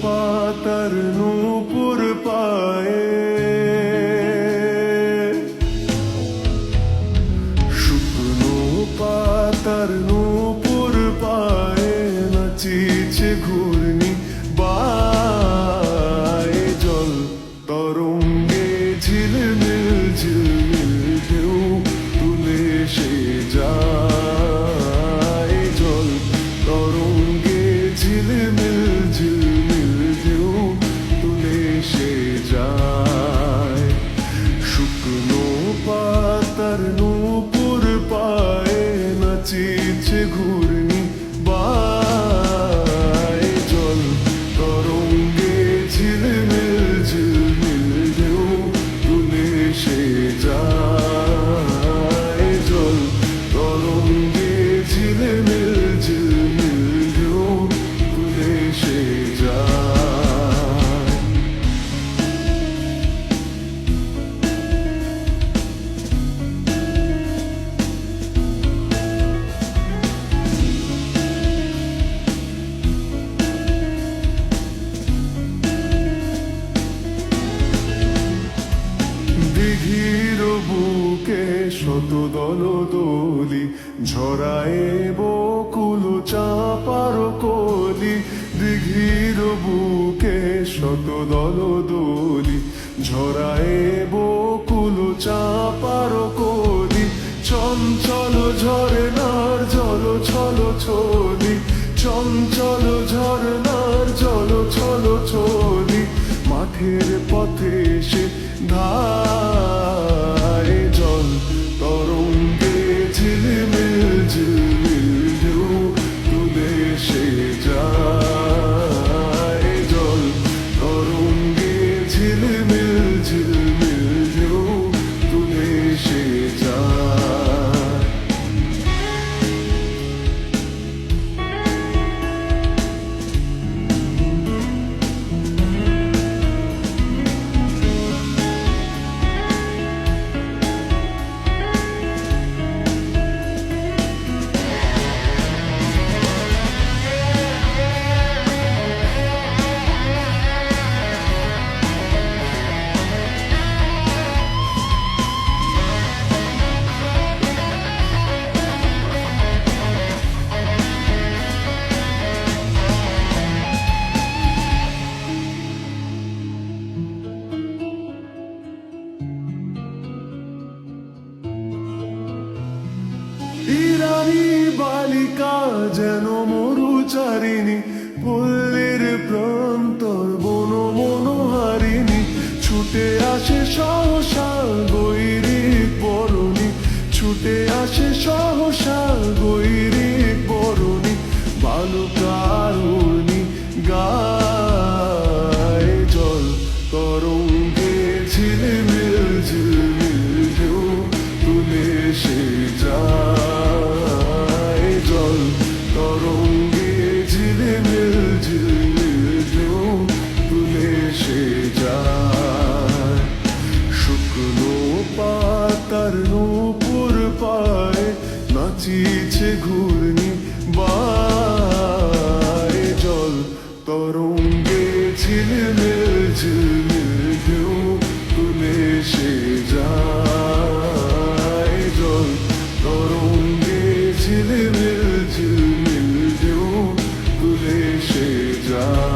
পাতার নূপুর পায়ে, শুকনো পাতার নূপুর পায়ে নাচিছে ঘূর্ণি বায়ে। জল তরঙ্গে ঝিলমিল ঝিলমিল ঢেউ তুলে সে যায়। জল তরঙ্গে ঝিলমিল ঝিলমিল ঢেউ তুলে সে যায়। শুকনো পাতার নূপুর পায়ে নাচিছে ঘূর্ণি বায়ে। জল তরঙ্গে ঝিলমিল ঝিলমিল ঢেউ তুলে সে যায়। জল তরঙ্গে ঝিলমিল ঝিলমিল ঢেউ তুলে সে যায়। দিঘির বুকে শত দল দলি ঝরায় বকুল চাপার কলি। দিঘির বুকে শত দল দলি ঝরায় বকুল চাপার কলি। চঞ্চল ঝরনার জল ছল ছলি, চঞ্চল ঝরনার জল ছল ছলি। মাঠের পথে সে ধায়। জল তরঙ্গে ঝিলমিল ঝিলমিল ঢেউ তুলে সে যায়। জল তরঙ্গে ঝিলমিল ঝিলমিল ঢেউ তুলে সে যায়। ইরানি বালিকা যেন মরুচারিণী, পল্লীর প্রান্তর বন মনোহারিণী। ছুটে আসে সহসা গৈরিক বরণী, ছুটে আসে সহসা গৈরিক বরণী। বালুকারুণী গায়। জল তরঙ্গে ঝিলমিল ঝিলমিল ঢেউ তুলে সে যায়। জল তরঙ্গে ঝিলমিল ঝিলমিল ঢেউ তুলে সে যায়। শুকনো পাতার নূপুর পায়ে নাচিছে ঘূর্ণি বায়ে। জল তরঙ্গে ঝিলমিল ঝিলমিল ঢেউ তুলে সে যায়। জল তরঙ্গে ঝিলমিল ঝিলমিল ঢেউ তুলে সে যায়।